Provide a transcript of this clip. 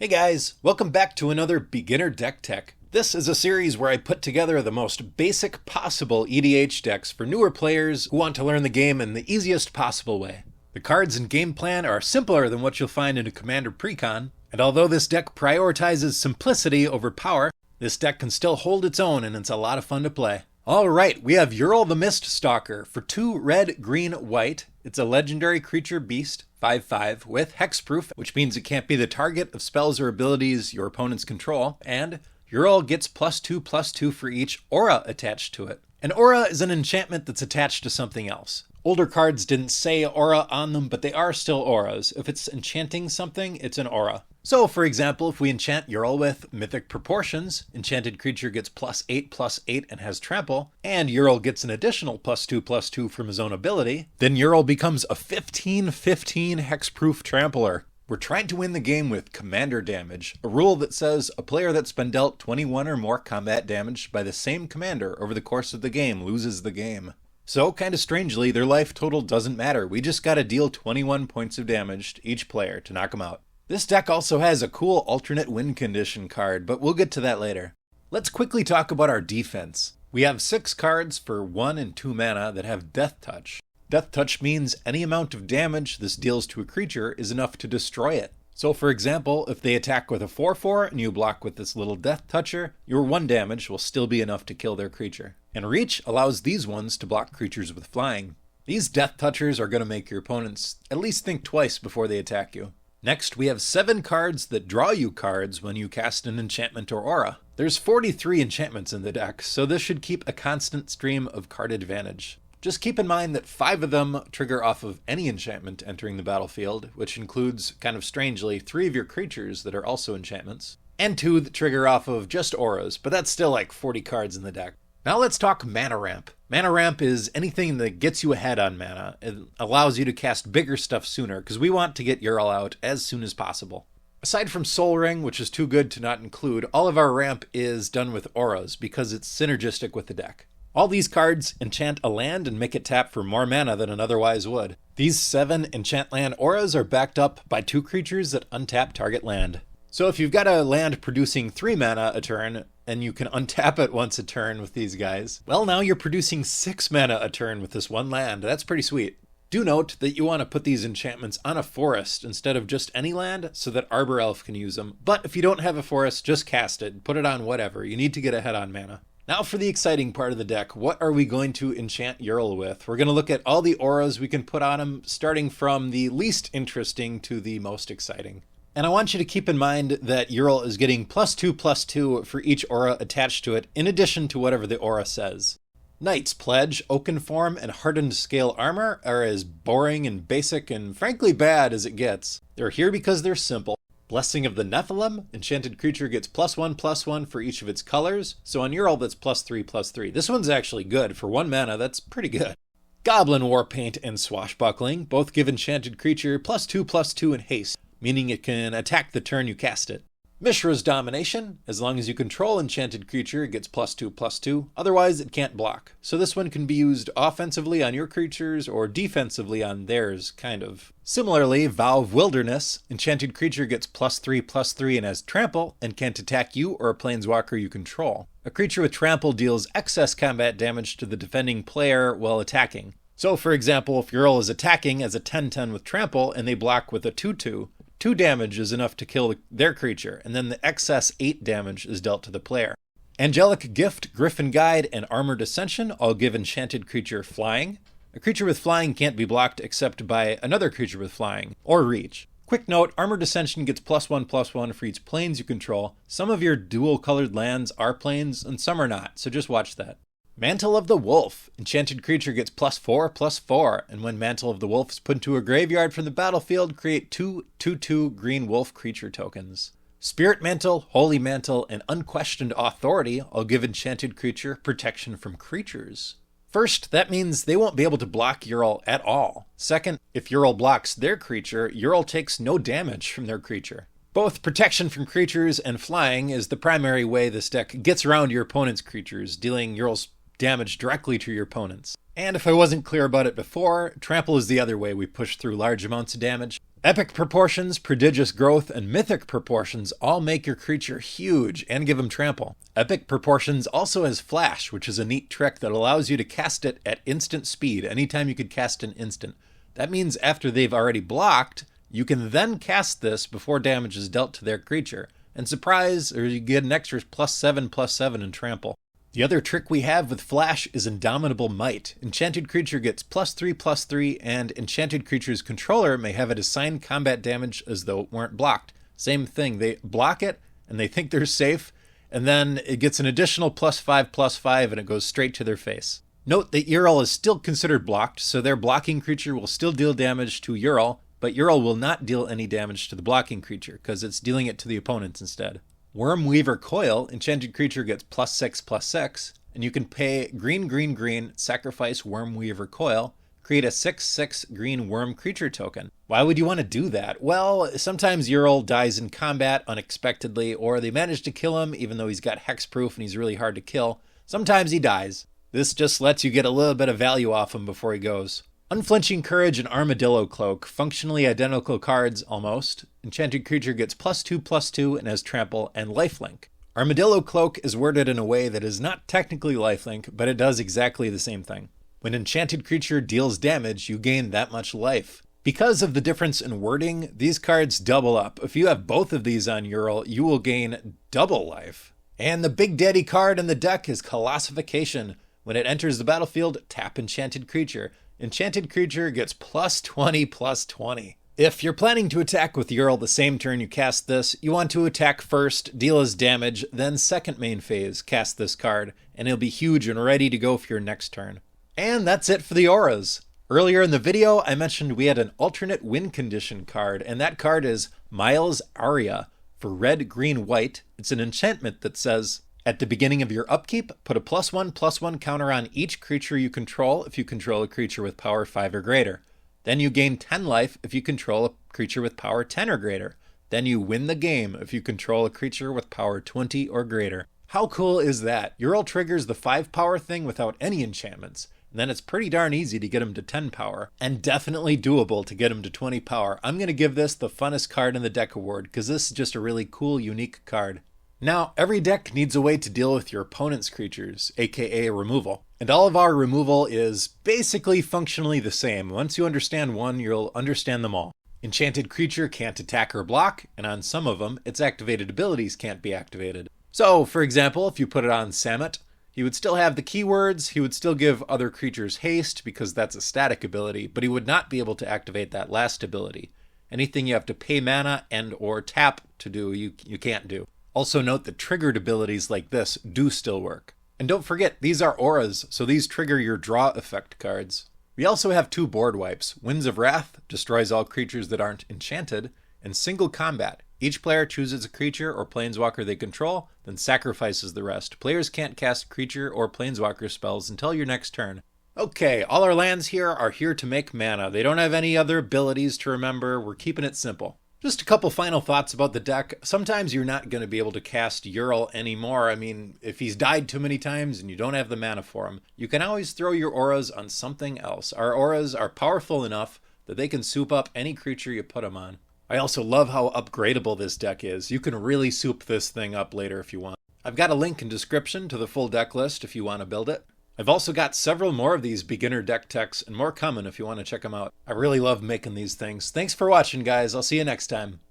Hey guys, welcome back to another Beginner Deck Tech. This is a series where I put together the most basic possible EDH decks for newer players who want to learn the game in the easiest possible way. The cards and game plan are simpler than what you'll find in a Commander Precon, and although this deck prioritizes simplicity over power, this deck can still hold its own and it's a lot of fun to play. Alright, we have Uril the Miststalker for 2 red, green, white. It's a legendary creature beast, 5/5, with hexproof, which means it can't be the target of spells or abilities your opponents control, and Uril gets +2/+2 for each aura attached to it. An aura is an enchantment that's attached to something else. Older cards didn't say aura on them, but they are still auras. If it's enchanting something, it's an aura. So, for example, if we enchant Uril with Mythic Proportions, enchanted creature gets +8/+8 and has trample, and Uril gets an additional +2/+2 from his own ability, then Uril becomes a 15/15 hexproof trampler. We're trying to win the game with commander damage, a rule that says a player that's been dealt 21 or more combat damage by the same commander over the course of the game loses the game. So, kinda strangely, their life total doesn't matter. We just gotta deal 21 points of damage to each player to knock them out. This deck also has a cool alternate win condition card, but we'll get to that later. Let's quickly talk about our defense. We have 6 cards for 1 and 2 mana that have Death Touch. Death Touch means any amount of damage this deals to a creature is enough to destroy it. So for example, if they attack with a 4/4 and you block with this little Death Toucher, your 1 damage will still be enough to kill their creature. And Reach allows these ones to block creatures with flying. These Death Touchers are going to make your opponents at least think twice before they attack you. Next, we have 7 cards that draw you cards when you cast an enchantment or aura. There's 43 enchantments in the deck, so this should keep a constant stream of card advantage. Just keep in mind that 5 of them trigger off of any enchantment entering the battlefield, which includes, kind of strangely, 3 of your creatures that are also enchantments, and 2 that trigger off of just auras, but that's still like 40 cards in the deck. Now let's talk mana ramp. Mana ramp is anything that gets you ahead on mana. It allows you to cast bigger stuff sooner, because we want to get Uril out as soon as possible. Aside from Soul Ring, which is too good to not include, all of our ramp is done with auras, because it's synergistic with the deck. All these cards enchant a land and make it tap for more mana than it otherwise would. These 7 enchant land auras are backed up by 2 creatures that untap target land. So if you've got a land producing 3 mana a turn, and you can untap it once a turn with these guys, well, now you're producing 6 mana a turn with this one land. That's pretty sweet. Do note that you want to put these enchantments on a forest instead of just any land so that Arbor Elf can use them. But if you don't have a forest, just cast it. Put it on whatever. You need to get ahead on mana. Now for the exciting part of the deck, what are we going to enchant Uril with? We're going to look at all the auras we can put on him, starting from the least interesting to the most exciting. And I want you to keep in mind that Uril is getting +2/+2 for each aura attached to it, in addition to whatever the aura says. Knight's Pledge, Oaken Form, and Hardened Scale Armor are as boring and basic and frankly bad as it gets. They're here because they're simple. Blessing of the Nephilim, enchanted creature gets +1/+1 for each of its colors, so on Uril that's +3/+3. This one's actually good. For 1 mana, that's pretty good. Goblin Warpaint and Swashbuckling both give enchanted creature +2/+2 in haste, meaning it can attack the turn you cast it. Mishra's Domination, as long as you control enchanted creature, it gets +2/+2, otherwise it can't block. So this one can be used offensively on your creatures or defensively on theirs, kind of. Similarly, Vow of Wilderness, enchanted creature gets +3/+3 and has trample, and can't attack you or a planeswalker you control. A creature with trample deals excess combat damage to the defending player while attacking. So for example, if Uril is attacking as a 10/10 with trample and they block with a 2/2, 2 damage is enough to kill their creature, and then the excess 8 damage is dealt to the player. Angelic Gift, Griffin Guide, and Armored Ascension all give enchanted creature flying. A creature with flying can't be blocked except by another creature with flying, or reach. Quick note, Armored Ascension gets +1/+1 for each planes you control. Some of your dual-colored lands are planes, and some are not, so just watch that. Mantle of the Wolf. Enchanted creature gets +4/+4, and when Mantle of the Wolf is put into a graveyard from the battlefield, create 2/2/2 green wolf creature tokens. Spirit Mantle, Holy Mantle, and Unquestioned Authority all give enchanted creature protection from creatures. First, that means they won't be able to block Uril at all. Second, if Uril blocks their creature, Uril takes no damage from their creature. Both protection from creatures and flying is the primary way this deck gets around your opponent's creatures, dealing Uril's damage directly to your opponents. And if I wasn't clear about it before, trample is the other way we push through large amounts of damage. Epic proportions, prodigious growth, and mythic proportions all make your creature huge and give him trample. Epic proportions also has flash, which is a neat trick that allows you to cast it at instant speed anytime you could cast an instant. That means after they've already blocked, you can then cast this before damage is dealt to their creature. And surprise, or you get an extra +7/+7 in trample. The other trick we have with Flash is Indomitable Might. Enchanted creature gets +3/+3, and enchanted creature's controller may have it assign combat damage as though it weren't blocked. Same thing, they block it, and they think they're safe, and then it gets an additional +5/+5, and it goes straight to their face. Note that Uril is still considered blocked, so their blocking creature will still deal damage to Uril, but Uril will not deal any damage to the blocking creature, because it's dealing it to the opponents instead. Wormweaver Coil, enchanted creature gets +6/+6, and you can pay green, sacrifice Wormweaver Coil, create a 6/6 green worm creature token. Why would you want to do that? Well, sometimes Uril dies in combat unexpectedly, or they manage to kill him even though he's got hexproof and he's really hard to kill. Sometimes he dies. This just lets you get a little bit of value off him before he goes. Unflinching Courage and Armadillo Cloak, functionally identical cards almost. Enchanted creature gets +2/+2 and has trample and lifelink. Armadillo Cloak is worded in a way that is not technically lifelink, but it does exactly the same thing. When enchanted creature deals damage, you gain that much life. Because of the difference in wording, these cards double up. If you have both of these on Uril, you will gain double life. And the big daddy card in the deck is Colossification. When it enters the battlefield, tap enchanted creature. Enchanted creature gets +20/+20. If you're planning to attack with Uril the same turn you cast this, you want to attack first, deal his damage, then second main phase, cast this card, and he'll be huge and ready to go for your next turn. And that's it for the auras. Earlier in the video, I mentioned we had an alternate win condition card, and that card is Miles Aria. For red, green, white, it's an enchantment that says, at the beginning of your upkeep, put a +1/+1 counter on each creature you control if you control a creature with power 5 or greater. Then you gain 10 life if you control a creature with power 10 or greater. Then you win the game if you control a creature with power 20 or greater. How cool is that? Uril triggers the 5 power thing without any enchantments. And then it's pretty darn easy to get him to 10 power, and definitely doable to get him to 20 power. I'm going to give this the funnest card in the deck award, because this is just a really cool, unique card. Now, every deck needs a way to deal with your opponent's creatures, aka removal. And all of our removal is basically functionally the same. Once you understand one, you'll understand them all. Enchanted creature can't attack or block, and on some of them, its activated abilities can't be activated. So, for example, if you put it on Samut, he would still have the keywords, he would still give other creatures haste because that's a static ability, but he would not be able to activate that last ability. Anything you have to pay mana and or tap to do, you can't do. Also note that triggered abilities like this do still work. And don't forget, these are auras, so these trigger your draw effect cards. We also have 2 board wipes. Winds of Wrath destroys all creatures that aren't enchanted, and Single Combat. Each player chooses a creature or planeswalker they control, then sacrifices the rest. Players can't cast creature or planeswalker spells until your next turn. Okay, all our lands here are here to make mana. They don't have any other abilities to remember. We're keeping it simple. Just a couple final thoughts about the deck. Sometimes you're not going to be able to cast Uril anymore. I mean, if he's died too many times and you don't have the mana for him, you can always throw your auras on something else. Our auras are powerful enough that they can soup up any creature you put them on. I also love how upgradable this deck is. You can really soup this thing up later if you want. I've got a link in description to the full deck list if you want to build it. I've also got several more of these beginner deck techs and more coming if you want to check them out. I really love making these things. Thanks for watching, guys. I'll see you next time.